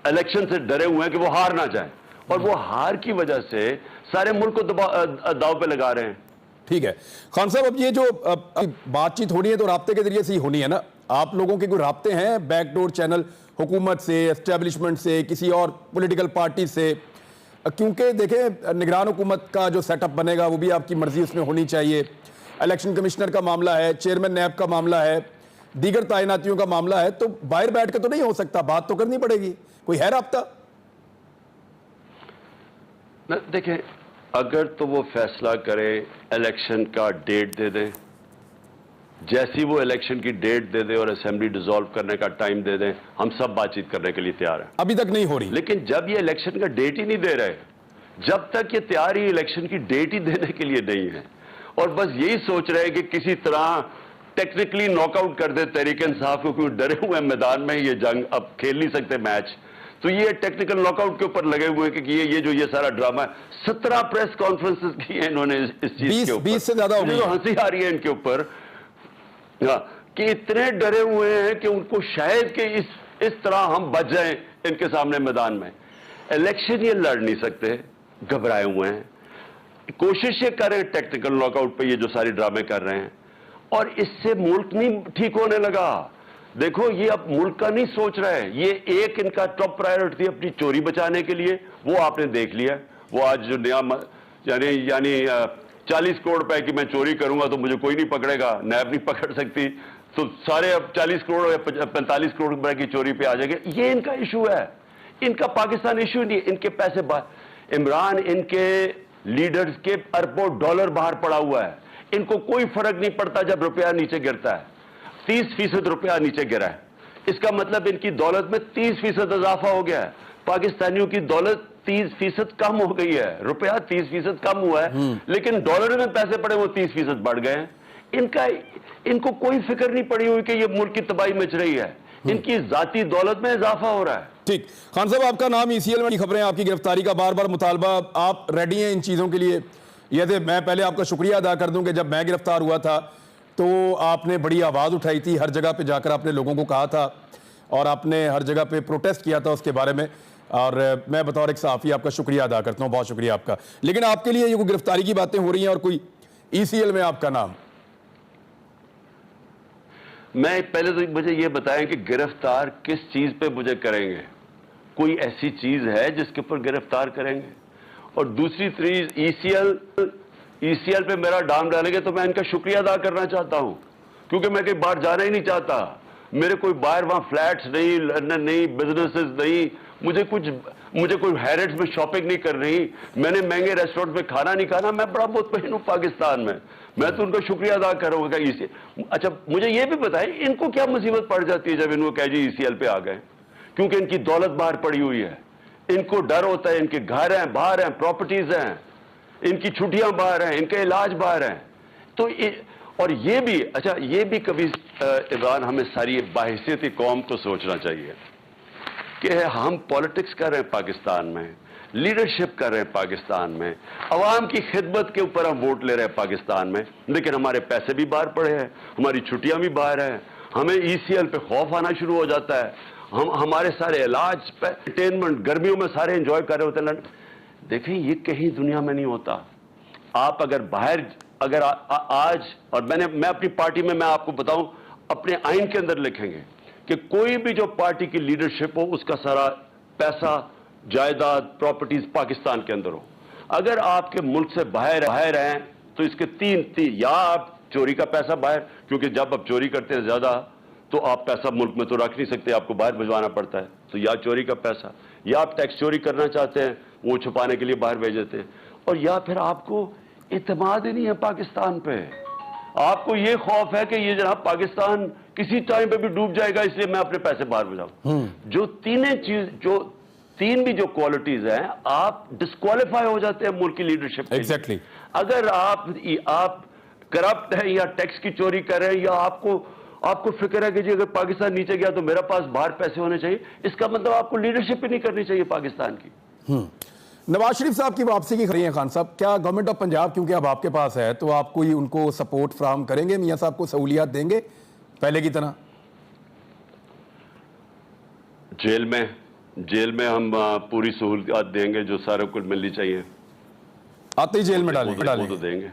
الیکشن سے ڈرے ہوئے ہیں کہ وہ ہار نہ جائیں, اور وہ ہار کی وجہ سے سارے ملک کو داؤ پہ لگا رہے ہیں. ٹھیک ہے خان صاحب, اب یہ جو بات چیت ہونی ہے تو رابطے کے ذریعے سے ہی ہونی ہے نا. آپ لوگوں کے کوئی رابطے ہیں بیک ڈور چینل حکومت سے, اسٹیبلشمنٹ سے, کسی اور پولیٹیکل پارٹی سے؟ کیونکہ دیکھیں نگران حکومت کا جو سیٹ اپ بنے گا وہ بھی آپ کی مرضی اس میں ہونی چاہیے. الیکشن کمشنر کا معاملہ ہے, چیئرمین نیب کا معاملہ ہے, دیگر تعیناتیوں کا معاملہ ہے, تو باہر بیٹھ کے تو نہیں ہو سکتا, بات تو کرنی پڑے گی. کوئی ہے رابطہ؟ دیکھیں اگر تو وہ فیصلہ کرے الیکشن کا ڈیٹ دے دیں, جیسی وہ الیکشن کی ڈیٹ دے دیں اور اسمبلی ڈیزالو کرنے کا ٹائم دے دیں, ہم سب بات چیت کرنے کے لیے تیار ہیں. ابھی تک نہیں ہو رہی. لیکن جب یہ الیکشن کا ڈیٹ ہی نہیں دے رہے, جب تک یہ تیار ہی الیکشن کی ڈیٹ ہی دینے کے لیے نہیں ہے, اور بس یہی سوچ رہے کہ کسی طرح ٹیکنیکلی ناک آؤٹ کر دے تحریک انصاف کو, کیونکہ ڈرے ہوئے ہیں میدان میں یہ جنگ, اب کھیل نہیں سکتے میچ, تو یہ ٹیکنیکل ناک آؤٹ کے اوپر لگے ہوئے ہیں کہ یہ سارا ڈرامہ ہے. 17 پریس کانفرنسز کی ہیں انہوں نے اس چیز کے اوپر, 20 سے زیادہ ہو گئی. ہنسی آ رہی ہے ان کے اوپر کہ اتنے ڈرے ہوئے ہیں کہ ان کو شاید کہ اس طرح ہم بچ جائیں ان کے سامنے میدان میں. الیکشن یہ لڑ نہیں سکتے, گھبرائے ہوئے ہیں, کوشش یہ کریں ٹیکنیکل ناک آؤٹ پہ یہ جو ساری ڈرامے کر رہے ہیں, اور اس سے ملک نہیں ٹھیک ہونے لگا. دیکھو یہ اب ملک کا نہیں سوچ رہے, یہ ایک ان کا ٹاپ پرائیورٹی تھی اپنی چوری بچانے کے لیے, وہ آپ نے دیکھ لیا. وہ آج جو نیا یعنی 40 کروڑ روپے کی میں چوری کروں گا تو مجھے کوئی نہیں پکڑے گا, نیب نہیں پکڑ سکتی, تو سارے اب 40 کروڑ یا 45 کروڑ روپے کی چوری پہ آ جائے گا. یہ ان کا ایشو ہے, ان کا پاکستان ایشو نہیں. ان کے پیسے عمران ان کے لیڈرز کے اربوں ڈالر باہر پڑا ہوا ہے, ان کو کوئی فرق نہیں پڑتا جب روپیہ نیچے گرتا ہے. 30% روپیہ نیچے گرا ہے, اس کا مطلب ان کی دولت میں 30% اضافہ ہو گیا ہے. پاکستانیوں کی دولت 30% کم ہو گئی ہے, روپیہ 30% کم ہوا ہے, لیکن ڈالر میں پیسے پڑے وہ 30% بڑھ گئے ہیں. ان کو کوئی فکر نہیں پڑی ہوئی کہ یہ ملک کی تباہی مچ رہی ہے, ان کی ذاتی دولت میں اضافہ ہو رہا ہے. ٹھیک خان صاحب, آپ کا نام ECL میں خبریں, آپ کی گرفتاری کا بار بار مطالبہ, آپ ریڈی ہیں ان چیزوں کے لیے؟ یہ میں پہلے آپ کا شکریہ ادا کر دوں کہ جب میں گرفتار ہوا تھا تو آپ نے بڑی آواز اٹھائی تھی, ہر جگہ پہ جا کر آپ نے لوگوں کو کہا تھا, اور آپ نے ہر جگہ پہ پروٹیسٹ کیا تھا اس کے بارے میں, اور میں بطور ایک صحافی آپ کا شکریہ ادا کرتا ہوں, بہت شکریہ آپ کا. لیکن آپ کے لیے یہ کوئی گرفتاری کی باتیں ہو رہی ہیں اور کوئی ECL میں آپ کا نام؟ میں پہلے تو مجھے یہ بتائیں کہ گرفتار کس چیز پہ مجھے کریں گے, کوئی ایسی چیز ہے جس کے اوپر گرفتار کریں گے؟ اور دوسری چیز ECL پہ میرا ڈام ڈالیں گے تو میں ان کا شکریہ ادا کرنا چاہتا ہوں, کیونکہ میں کہیں باہر جانا ہی نہیں چاہتا. میرے کوئی باہر وہاں فلیٹس نہیں, لندن نہیں, بزنسز نہیں, مجھے کوئی ہیرٹس میں شاپنگ نہیں کر رہی, میں نے مہنگے ریسٹورنٹ میں کھانا نہیں کھانا, میں بڑا مطمئن ہوں پاکستان میں تو ان کا شکریہ ادا کروں گا. اچھا مجھے یہ بھی بتائیں ان کو کیا مصیبت پڑ جاتی ہے جب ان کو کہہ جی ECL پہ آ گئے؟ کیونکہ ان کی دولت باہر پڑی ہوئی ہے, ان کو ڈر ہوتا ہے, ان کے گھر ہیں باہر ہیں, پراپرٹیز ہیں, ان کی چھٹیاں باہر ہیں, ان کے علاج باہر ہیں. تو اور یہ بھی اچھا یہ بھی کبھی عمران ہمیں ساری باحثیت قوم کو سوچنا چاہیے کہ ہم پالیٹکس کر رہے ہیں پاکستان میں, لیڈرشپ کر رہے ہیں پاکستان میں, عوام کی خدمت کے اوپر ہم ووٹ لے رہے ہیں پاکستان میں, لیکن ہمارے پیسے بھی باہر پڑے ہیں, ہماری چھٹیاں بھی باہر ہیں, ہمیں ECL پہ خوف آنا شروع ہو جاتا ہے, ہمارے سارے علاج انٹرٹینمنٹ گرمیوں میں سارے انجوائے کر رہے ہوتے ہیں. دیکھیں یہ کہیں دنیا میں نہیں ہوتا. آپ اگر آج اور میں اپنی پارٹی میں آپ کو بتاؤں اپنے آئین کے اندر لکھیں گے کہ کوئی بھی جو پارٹی کی لیڈرشپ ہو اس کا سارا پیسہ جائیداد پراپرٹیز پاکستان کے اندر ہو. اگر آپ کے ملک سے باہر ہیں تو اس کے تین یا آپ چوری کا پیسہ باہر, کیونکہ جب آپ چوری کرتے ہیں زیادہ تو آپ پیسہ ملک میں تو رکھ نہیں سکتے, آپ کو باہر بھجوانا پڑتا ہے, تو یا چوری کا پیسہ, یا آپ ٹیکس چوری کرنا چاہتے ہیں وہ چھپانے کے لیے باہر بھیج دیتے ہیں, اور یا پھر آپ کو اعتماد ہی نہیں ہے پاکستان پہ. آپ کو یہ خوف ہے کہ یہ جناب پاکستان کسی ٹائم پہ بھی ڈوب جائے گا, اس لیے میں اپنے پیسے باہر بھجاؤں. جو تین بھی جو کوالٹیز ہیں آپ ڈسکوالیفائی ہو جاتے ہیں ملک کی لیڈرشپ. ایگزیکٹلی. اگر آپ کرپٹ ہیں یا ٹیکس کی چوری کر رہے ہیں یا آپ کو فکر ہے کہ جی اگر پاکستان نیچے گیا تو میرا پاس باہر پیسے ہونے چاہیے, اس کا مطلب آپ کو لیڈرشپ ہی نہیں کرنی چاہیے پاکستان کی. نواز شریف صاحب کی واپسی کی خبریں ہیں خان صاحب, کیا گورنمنٹ آف پنجاب کیونکہ اب آپ کے پاس ہے تو آپ کوئی ان کو سپورٹ فراہم کریں گے, میاں صاحب کو سہولیات دیں گے پہلے کی طرح؟ جیل میں ہم پوری سہولت دیں گے جو سارے کو ملنی چاہیے. آتے ہی جیل میں ڈالیں تو دیں گے.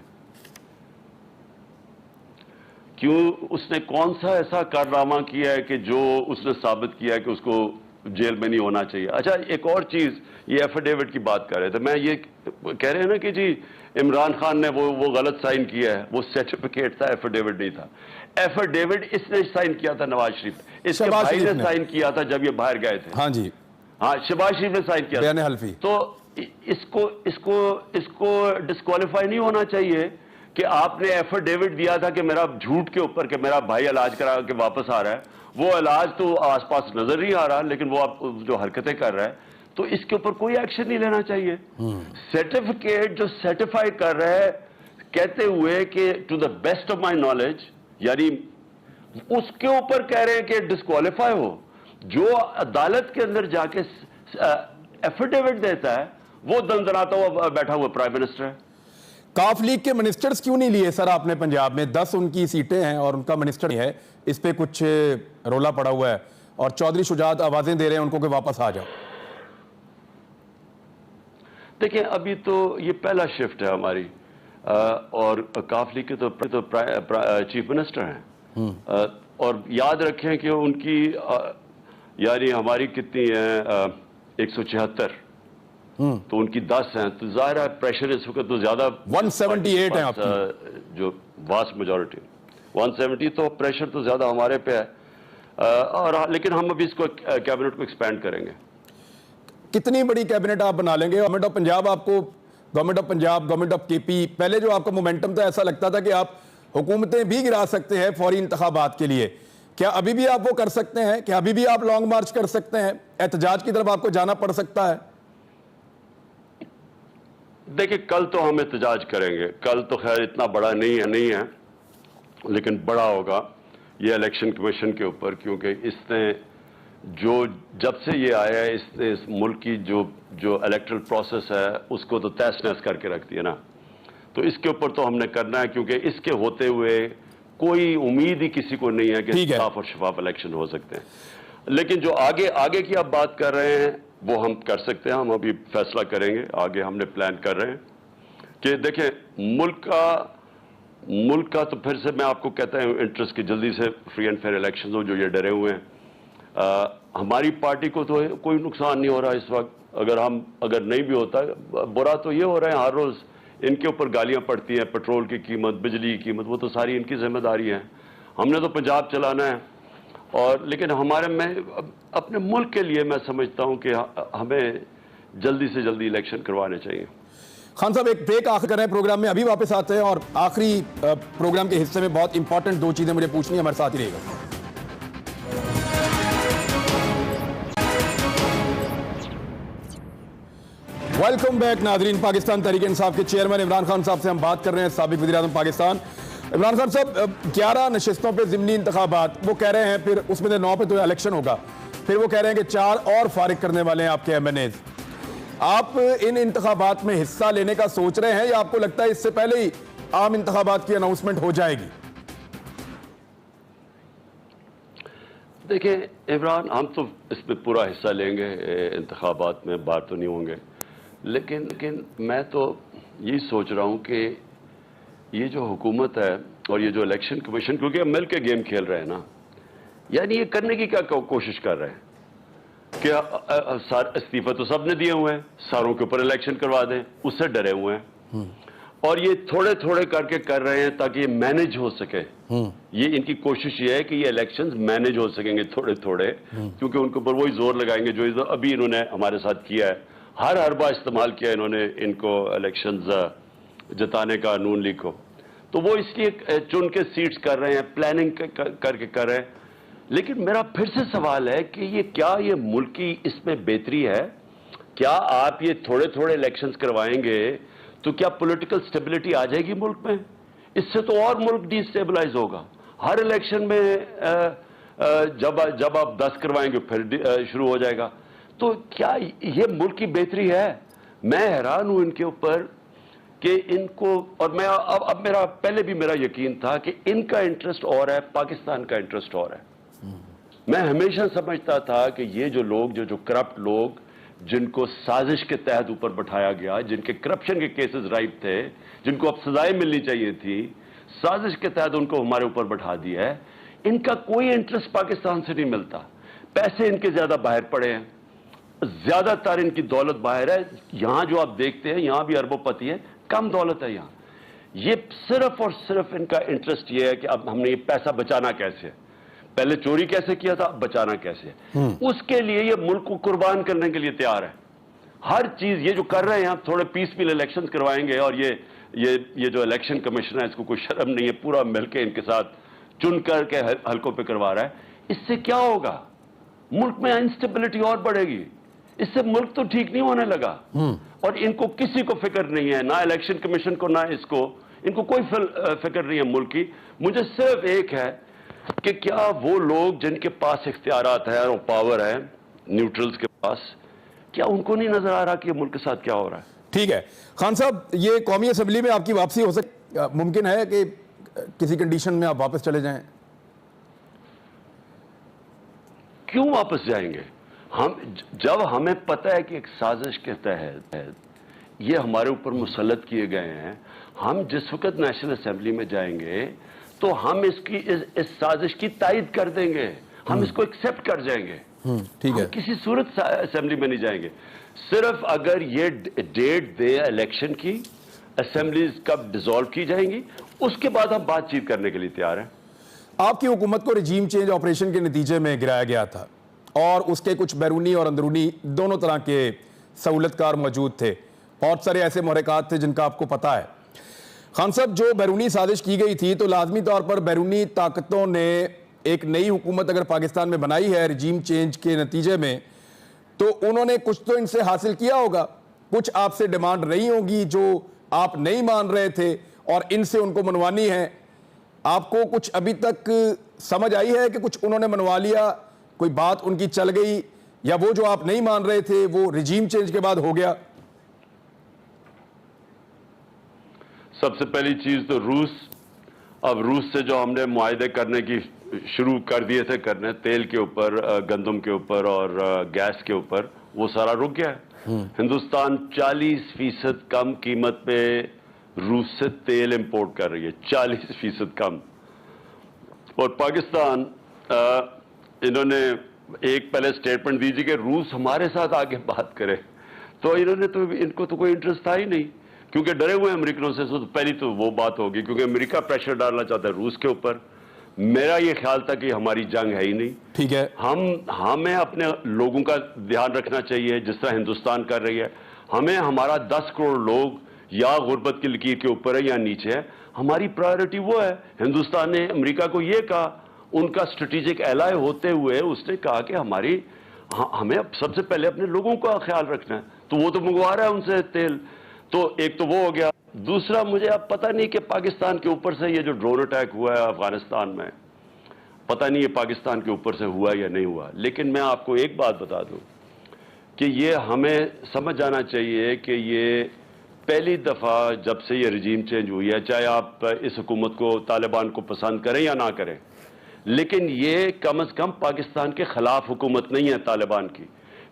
کیوں اس نے کون سا ایسا کارنامہ کیا ہے کہ جو اس نے ثابت کیا ہے کہ اس کو جیل میں نہیں ہونا چاہیے؟ اچھا ایک اور چیز, یہ ایفیڈیوٹ کی بات کر رہے تھے, میں یہ کہہ رہے ہیں نا کہ جی عمران خان نے وہ غلط سائن کیا ہے, وہ سرٹیفکیٹ تھا, ایفیڈیوٹ نہیں تھا. ایفیڈیوٹ اس نے سائن کیا تھا نواز شریف, اس کے بھائی نے سائن کیا تھا جب یہ باہر گئے تھے. ہاں جی, ہاں شہباز شریف نے سائن کیا بیان حلفی. تو اس کو ڈسکوالیفائی نہیں ہونا چاہیے کہ آپ نے ایفیڈیوٹ دیا تھا کہ میرا جھوٹ کے اوپر کہ میرا بھائی علاج کرا کے واپس آ رہا ہے, وہ علاج تو آس پاس نظر نہیں آ رہا لیکن وہ آپ جو حرکتیں کر رہا ہے, تو اس کے اوپر کوئی ایکشن نہیں لینا چاہیے. سرٹیفکیٹ جو سرٹیفائی کر رہا ہے کہتے ہوئے کہ to the best of my knowledge, یعنی اس کے اوپر کہہ رہے ہیں کہ ڈسکوالیفائی ہو. جو عدالت کے اندر جا کے ایفیڈیوٹ دیتا ہے وہ دندناتا ہوا بیٹھا ہوا پرائم منسٹر ہے. کاف لیگ کے منسٹرز کیوں نہیں لیے سر آپ نے پنجاب میں؟ 10 ان کی سیٹیں ہیں اور ان کا منسٹر ہے, اس پہ کچھ رولا پڑا ہوا ہے اور چودھری شجاعت آوازیں دے رہے ہیں ان کو کہ واپس آ جاؤ. دیکھیں ابھی تو یہ پہلا شفٹ ہے ہماری, اور کاف لیگ کے تو چیف منسٹر ہیں, اور یاد رکھیں کہ ان کی یعنی ہماری کتنی ہیں 176, تو ان کی 10 ہیں, تو ظاہر ہے پریشر اس وقت تو زیادہ 178 ہیں آپ کی, جو واسٹ میجورٹی 170, تو پریشر تو زیادہ ہمارے پہ ہے. اور لیکن ہم ابھی اس کو کیبنٹ کو ایکسپینڈ کریں گے. کتنی بڑی کیبنٹ آپ بنا لیں گے؟ گورنمنٹ آف پنجاب آپ کو, government of Punjab, government of کے پی, پہلے جو آپ کا مومنٹم تھا ایسا لگتا تھا کہ آپ حکومتیں بھی گرا سکتے ہیں فوری انتخابات کے لیے, کیا ابھی بھی آپ وہ کر سکتے ہیں؟ کیا ابھی بھی آپ لانگ مارچ کر سکتے ہیں؟ احتجاج کی طرف آپ کو جانا پڑ سکتا ہے؟ دیکھیں کل تو ہم احتجاج کریں گے, کل تو خیر اتنا بڑا نہیں ہے لیکن بڑا ہوگا یہ الیکشن کمیشن کے اوپر, کیونکہ اس نے جب سے یہ آیا ہے اس نے اس ملک کی جو الیکٹرل پروسیس ہے اس کو تو تہس نہس کر کے رکھ دیا نا. تو اس کے اوپر تو ہم نے کرنا ہے, کیونکہ اس کے ہوتے ہوئے کوئی امید ہی کسی کو نہیں ہے کہ صاف اور شفاف الیکشن ہو سکتے ہیں. لیکن جو آگے کی آپ بات کر رہے ہیں وہ ہم کر سکتے ہیں, ہم ابھی فیصلہ کریں گے. آگے ہم نے پلان کر رہے ہیں کہ دیکھیں ملک کا تو پھر سے میں آپ کو کہتا ہوں انٹرسٹ کی جلدی سے فری اینڈ فیئر الیکشن ہو, جو یہ ڈرے ہوئے ہیں. ہماری پارٹی کو تو کوئی نقصان نہیں ہو رہا اس وقت, اگر نہیں بھی ہوتا, برا تو یہ ہو رہا ہے ہر روز ان کے اوپر گالیاں پڑتی ہیں, پیٹرول کی قیمت, بجلی کی قیمت, وہ تو ساری ان کی ذمہ داری ہے. ہم نے تو پنجاب چلانا ہے, اور لیکن میں اپنے ملک کے لیے میں سمجھتا ہوں کہ ہمیں جلدی سے جلدی الیکشن کروانے چاہیے. خان صاحب ایک بریک آخر کر رہے ہیں پروگرام میں, ابھی واپس آتے ہیں اور آخری پروگرام کے حصے میں بہت امپورٹنٹ 2 چیزیں مجھے پوچھنی ہیں, ہمارے ساتھ ہی رہے گا. ویلکم بیک ناظرین. پاکستان تحریک انصاف کے چیئرمین عمران خان صاحب سے ہم بات کر رہے ہیں, سابق وزیر اعظم پاکستان. عمران خان صاحب 11 نشستوں پہ ضمنی انتخابات, وہ کہہ رہے ہیں پھر اس میں 9 پہ تو الیکشن ہوگا, پھر وہ کہہ رہے ہیں کہ 4 اور فارغ کرنے والے ہیں آپ کے ایم این ایز. آپ ان انتخابات میں حصہ لینے کا سوچ رہے ہیں یا آپ کو لگتا ہے اس سے پہلے ہی عام انتخابات کی اناؤنسمنٹ ہو جائے گی؟ دیکھیں عمران, ہم تو اس میں پورا حصہ لیں گے انتخابات میں, باہر تو نہیں ہوں گے, لیکن میں تو یہی سوچ رہا ہوں کہ یہ جو حکومت ہے اور یہ جو الیکشن کمیشن, کیونکہ ہم مل کے گیم کھیل رہے ہیں نا, یعنی یہ کرنے کی کیا کوشش کر رہے ہیں کہ استعفے تو سب نے دیے ہوئے ہیں, ساروں کے اوپر الیکشن کروا دیں, اس سے ڈرے ہوئے ہیں, اور یہ تھوڑے کر کے کر رہے ہیں تاکہ یہ مینج ہو سکے. یہ ان کی کوشش یہ ہے کہ یہ الیکشنز مینج ہو سکیں گے تھوڑے, کیونکہ ان کے اوپر وہی زور لگائیں گے جو ابھی انہوں نے ہمارے ساتھ کیا ہے. ہر حربہ استعمال کیا انہوں نے ان کو الیکشنز جتانے کا, نون لیگ کو, تو وہ اس لیے چن کے سیٹس کر رہے ہیں, پلاننگ کر کے کر رہے ہیں. لیکن میرا پھر سے سوال ہے کہ یہ ملک کی اس میں بہتری ہے کیا آپ یہ تھوڑے تھوڑے الیکشنز کروائیں گے تو کیا پولیٹیکل سٹیبلٹی آ جائے گی ملک میں؟ اس سے تو اور ملک ڈی سٹیبلائز ہوگا. ہر الیکشن میں جب آپ 10 کروائیں گے پھر شروع ہو جائے گا. تو کیا یہ ملک کی بہتری ہے؟ میں حیران ہوں ان کے اوپر کہ ان کو، اور میں اب میرا پہلے بھی میرا یقین تھا کہ ان کا انٹرسٹ اور ہے، پاکستان کا انٹرسٹ اور ہے. میں ہمیشہ سمجھتا تھا کہ یہ جو لوگ جو کرپٹ لوگ جن کو سازش کے تحت اوپر بٹھایا گیا، جن کے کرپشن کے کیسز رائٹ تھے، جن کو اب سزائیں ملنی چاہیے تھی، سازش کے تحت ان کو ہمارے اوپر بٹھا دیا ہے. ان کا کوئی انٹرسٹ پاکستان سے نہیں ملتا. پیسے ان کے زیادہ باہر پڑے ہیں، زیادہ تر ان کی دولت باہر ہے. یہاں جو آپ دیکھتے ہیں یہاں بھی اربوں پتی ہے، کم دولت ہے یہاں. یہ صرف اور صرف ان کا انٹرسٹ یہ ہے کہ اب ہم نے یہ پیسہ بچانا کیسے ہے. پہلے چوری کیسے کیا تھا، اب بچانا کیسے ہے. اس کے لیے یہ ملک کو قربان کرنے کے لیے تیار ہے. ہر چیز یہ جو کر رہے ہیں، آپ تھوڑے پیسفل الیکشنز کروائیں گے، اور یہ جو الیکشن کمیشن ہے اس کو کوئی شرم نہیں ہے، پورا مل کے ان کے ساتھ چن کر کے حلقوں پہ کروا رہا ہے. اس سے کیا ہوگا؟ ملک میں انسٹیبلٹی اور بڑھے گی. اس سے ملک تو ٹھیک نہیں ہونے لگا. اور ان کو کسی کو فکر نہیں ہے، نہ الیکشن کمیشن کو نہ اس کو، ان کو کوئی فکر نہیں ہے ملک کی. مجھے صرف ایک ہے کہ کیا وہ لوگ جن کے پاس اختیارات ہیں اور پاور ہے، نیوٹرلز کے پاس، کیا ان کو نہیں نظر آ رہا کہ ملک کے ساتھ کیا ہو رہا ہے؟ ٹھیک ہے خان صاحب، یہ قومی اسمبلی میں آپ کی واپسی ممکن ہے کہ کسی کنڈیشن میں آپ واپس چلے جائیں؟ کیوں واپس جائیں گے؟ جب ہمیں پتہ ہے کہ ایک سازش کے تحت یہ ہمارے اوپر مسلط کیے گئے ہیں، ہم جس وقت نیشنل اسمبلی میں جائیں گے تو ہم اس سازش کی تائید کر دیں گے، ہم اس کو ایکسپٹ کر جائیں گے. ٹھیک ہے، ہم کسی صورت اسمبلی میں نہیں جائیں گے. صرف اگر یہ ڈیٹ دے الیکشن کی، اسمبلیز کب ڈیزالو کی جائیں گی، اس کے بعد ہم بات چیت کرنے کے لیے تیار ہیں. آپ کی حکومت کو رجیم چینج آپریشن کے نتیجے میں گرایا گیا تھا، اور اس کے کچھ بیرونی اور اندرونی دونوں طرح کے سہولت کار موجود تھے. بہت سارے ایسے محرکات تھے جن کا آپ کو پتہ ہے. خان صاحب، جو بیرونی سازش کی گئی تھی تو لازمی طور پر بیرونی طاقتوں نے ایک نئی حکومت اگر پاکستان میں بنائی ہے رجیم چینج کے نتیجے میں، تو انہوں نے کچھ تو ان سے حاصل کیا ہوگا، کچھ آپ سے ڈیمانڈ رہی ہوگی جو آپ نہیں مان رہے تھے اور ان سے ان کو منوانی ہے. آپ کو کچھ ابھی تک سمجھ آئی ہے کہ کچھ انہوں نے منوا لیا، کوئی بات ان کی چل گئی، یا وہ جو آپ نہیں مان رہے تھے وہ رجیم چینج کے بعد ہو گیا؟ سب سے پہلی چیز تو روس سے جو ہم نے معاہدے کرنے کی شروع کر دیے تھے کرنے، تیل کے اوپر، گندم کے اوپر اور گیس کے اوپر، وہ سارا رک گیا ہے. ہندوستان 40% کم قیمت پہ روس سے تیل امپورٹ کر رہی ہے، 40% کم. اور پاکستان، انہوں نے ایک پہلے سٹیٹمنٹ دیجیے کہ روس ہمارے ساتھ آگے بات کرے، تو ان کو تو کوئی انٹرسٹ تھا ہی نہیں، کیونکہ ڈرے ہوئے امریکنوں سے. پہلی تو وہ بات ہوگی کیونکہ امریکہ پریشر ڈالنا چاہتا ہے روس کے اوپر. میرا یہ خیال تھا کہ ہماری جنگ ہے ہی نہیں. ٹھیک ہے، ہمیں اپنے لوگوں کا دھیان رکھنا چاہیے جس طرح ہندوستان کر رہی ہے. ہمارا 10 کروڑ لوگ یا غربت کی لکیر کے اوپر ہے یا نیچے ہے. ہماری پرائیورٹی وہ ہے. ہندوستان نے امریکہ کو یہ کہا، ان کا اسٹریٹجک ایلائی ہوتے ہوئے اس نے کہا کہ ہمیں سب سے پہلے اپنے لوگوں کا خیال رکھنا ہے، تو وہ تو منگوا رہا ہے ان سے تیل. تو ایک تو وہ ہو گیا. دوسرا، مجھے اب پتہ نہیں کہ پاکستان کے اوپر سے یہ جو ڈرون اٹیک ہوا ہے افغانستان میں، پتہ نہیں یہ پاکستان کے اوپر سے ہوا یا نہیں ہوا. لیکن میں آپ کو ایک بات بتا دوں کہ یہ ہمیں سمجھ جانا چاہیے کہ یہ پہلی دفعہ جب سے یہ رجیم چینج ہوئی ہے، چاہے آپ اس حکومت کو، طالبان کو پسند کریں یا نہ کریں، لیکن یہ کم از کم پاکستان کے خلاف حکومت نہیں ہے طالبان کی.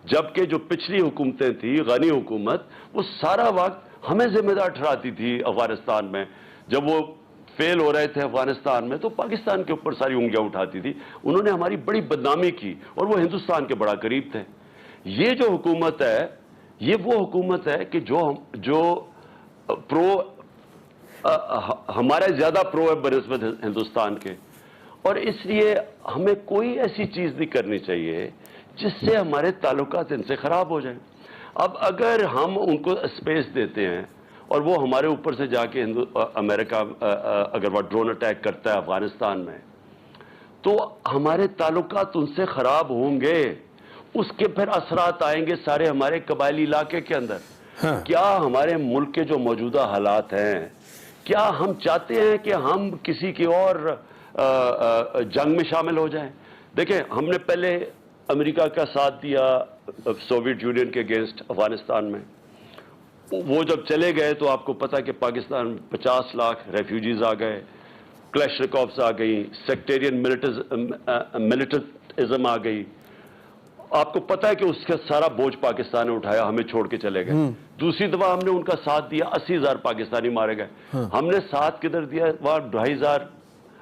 جبکہ جو پچھلی حکومتیں تھیں، غنی حکومت، وہ سارا وقت ہمیں ذمہ دار ٹھہراتی تھی افغانستان میں. جب وہ فیل ہو رہے تھے افغانستان میں تو پاکستان کے اوپر ساری انگلیاں اٹھاتی تھی. انہوں نے ہماری بڑی بدنامی کی اور وہ ہندوستان کے بڑا قریب تھے. یہ جو حکومت ہے، یہ وہ حکومت ہے کہ جو ہمارے زیادہ پرو ہے بنسبت ہندوستان کے. اور اس لیے ہمیں کوئی ایسی چیز نہیں کرنی چاہیے جس سے ہمارے تعلقات ان سے خراب ہو جائیں. اب اگر ہم ان کو اسپیس دیتے ہیں اور وہ ہمارے اوپر سے جا کے امریکہ اگر وہ ڈرون اٹیک کرتا ہے افغانستان میں، تو ہمارے تعلقات ان سے خراب ہوں گے. اس کے پھر اثرات آئیں گے سارے ہمارے قبائلی علاقے کے اندر. کیا ہمارے ملک کے جو موجودہ حالات ہیں، کیا ہم چاہتے ہیں کہ ہم کسی کی اور جنگ میں شامل ہو جائیں؟ دیکھیں، ہم نے پہلے امریکہ کا ساتھ دیا سوویت یونین کے اگینسٹ افغانستان میں. وہ جب چلے گئے تو آپ کو پتا کہ پاکستان میں 50 لاکھ ریفیوجیز آ گئے، کلیشنکوفز آ گئی، سیکٹیرین ملٹرزم آ گئی. آپ کو پتا ہے کہ اس کا سارا بوجھ پاکستان نے اٹھایا، ہمیں چھوڑ کے چلے گئے. دوسری دفعہ ہم نے ان کا ساتھ دیا، 80,000 پاکستانی مارے گئے. ہم نے ساتھ کدھر دیا؟ وہاں 2,500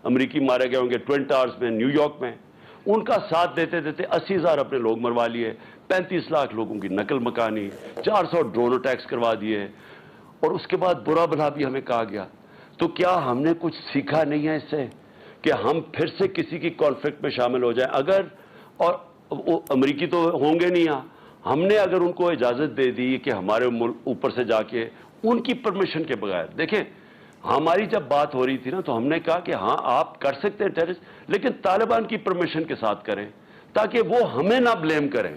امریکی مارے گئے ہوں گے ٹوئن ٹاورز میں، نیو یارک میں. ان کا ساتھ دیتے دیتے 80,000 اپنے لوگ مروا لیے، 35 لاکھ لوگوں کی نقل مکانی، 400 ڈرون اٹیکس کروا دیے، اور اس کے بعد برا بھلا بھی ہمیں کہا گیا. تو کیا ہم نے کچھ سیکھا نہیں ہے اس سے کہ ہم پھر سے کسی کی کانفلکٹ میں شامل ہو جائیں؟ اگر اور امریکی تو ہوں گے نہیں، ہم نے اگر ان کو اجازت دے دی کہ ہمارے ملک اوپر سے جا کے ان کی پرمیشن کے بغیر، دیکھیں ہماری جب بات ہو رہی تھی نا تو ہم نے کہا کہ ہاں آپ کر سکتے ہیں ٹیررسٹ، لیکن طالبان کی پرمیشن کے ساتھ کریں تاکہ وہ ہمیں نہ بلیم کریں.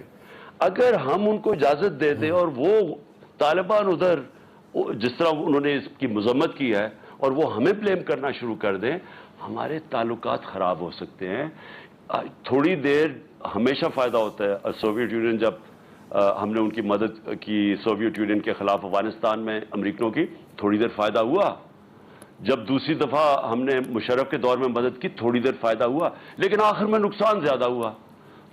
اگر ہم ان کو اجازت دے دیں اور وہ طالبان ادھر جس طرح انہوں نے اس کی مذمت کی ہے اور وہ ہمیں بلیم کرنا شروع کر دیں، ہمارے تعلقات خراب ہو سکتے ہیں. تھوڑی دیر ہمیشہ فائدہ ہوتا ہے. سوویت یونین جب ہم نے ان کی مدد کی سوویت یونین کے خلاف افغانستان میں امریکنوں کی، تھوڑی دیر فائدہ ہوا. جب دوسری دفعہ ہم نے مشرف کے دور میں مدد کی، تھوڑی دیر فائدہ ہوا، لیکن آخر میں نقصان زیادہ ہوا.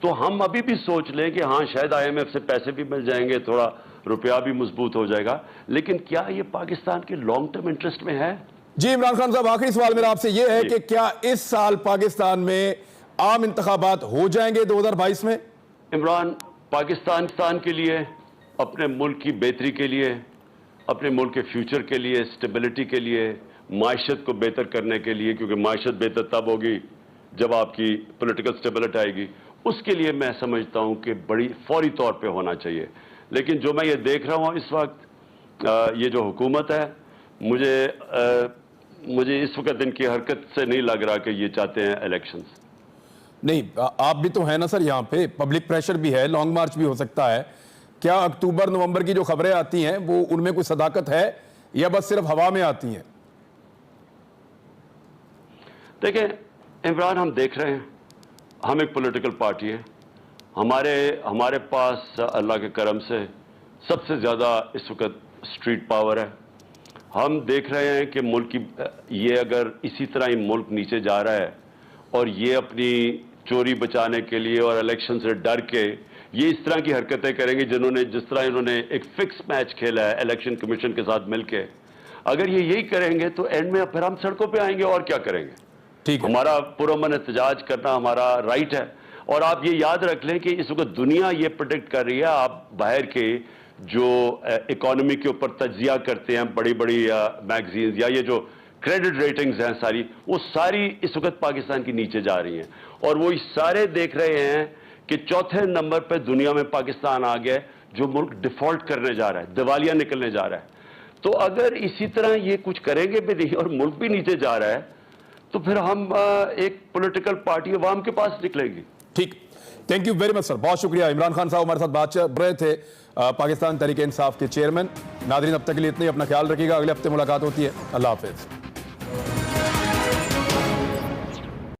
تو ہم ابھی بھی سوچ لیں کہ ہاں شاید IMF سے پیسے بھی مل جائیں گے، تھوڑا روپیہ بھی مضبوط ہو جائے گا، لیکن کیا یہ پاکستان کے لانگ ٹرم انٹرسٹ میں ہے؟ جی عمران خان صاحب، آخری سوال میرا آپ سے یہ ہے کہ کیا اس سال پاکستان میں عام انتخابات ہو جائیں گے 2022 میں؟ عمران، پاکستان کے لیے، اپنے ملک کی بہتری کے لیے، اپنے ملک کے فیوچر کے لیے، اسٹیبلٹی کے لیے، معیشت کو بہتر کرنے کے لیے، کیونکہ معیشت بہتر تب ہوگی جب آپ کی پولیٹیکل اسٹیبلٹی آئے گی، اس کے لیے میں سمجھتا ہوں کہ بڑی فوری طور پہ ہونا چاہیے. لیکن جو میں یہ دیکھ رہا ہوں اس وقت، یہ جو حکومت ہے، مجھے اس وقت ان کی حرکت سے نہیں لگ رہا کہ یہ چاہتے ہیں الیکشنز. نہیں، آپ بھی تو ہیں نا سر، یہاں پہ پبلک پریشر بھی ہے، لانگ مارچ بھی ہو سکتا ہے. کیا اکتوبر نومبر کی جو خبریں آتی ہیں وہ ان میں کوئی صداقت ہے یا بس صرف ہوا میں آتی ہیں؟ دیکھیں عمران، ہم دیکھ رہے ہیں، ہم ایک پولیٹیکل پارٹی ہے، ہمارے پاس اللہ کے کرم سے سب سے زیادہ اس وقت اسٹریٹ پاور ہے. ہم دیکھ رہے ہیں کہ ملک کی یہ اگر اسی طرح ہی ملک نیچے جا رہا ہے اور یہ اپنی چوری بچانے کے لیے اور الیکشن سے ڈر کے یہ اس طرح کی حرکتیں کریں گے جس طرح انہوں نے ایک فکس میچ کھیلا ہے الیکشن کمیشن کے ساتھ مل کے، اگر یہ یہی کریں گے تو اینڈ میں پھر ہم سڑکوں پہ آئیں گے اور کیا کریں گے. ہمارا پرامن احتجاج کرنا ہمارا رائٹ ہے. اور آپ یہ یاد رکھ لیں کہ اس وقت دنیا یہ پریڈکٹ کر رہی ہے، آپ باہر کے جو اکانومی کے اوپر تجزیہ کرتے ہیں بڑی بڑی میگزینز یا یہ جو کریڈٹ ریٹنگز ہیں ساری، وہ ساری اس وقت پاکستان کی نیچے جا رہی ہیں، اور وہ سارے دیکھ رہے ہیں کہ چوتھے نمبر پہ دنیا میں پاکستان آ گیا جو ملک ڈیفالٹ کرنے جا رہا ہے، دیوالیہ نکلنے جا رہا ہے. تو اگر اسی طرح یہ کچھ کریں گے بھی نہیں اور ملک بھی نیچے جا رہا ہے تو پھر ہم ایک پولیٹیکل پارٹی عوام کے پاس نکلے گی. ٹھیک، تھینک یو ویری مچ سر، بہت شکریہ. عمران خان صاحب ہمارے ساتھ بات کر رہے تھے، پاکستان تحریک انصاف کے چیئرمین. ناظرین اب تک کے لیے اتنے ہی، اپنا خیال رکھیے گا، اگلے ہفتے ملاقات ہوتی ہے. اللہ حافظ.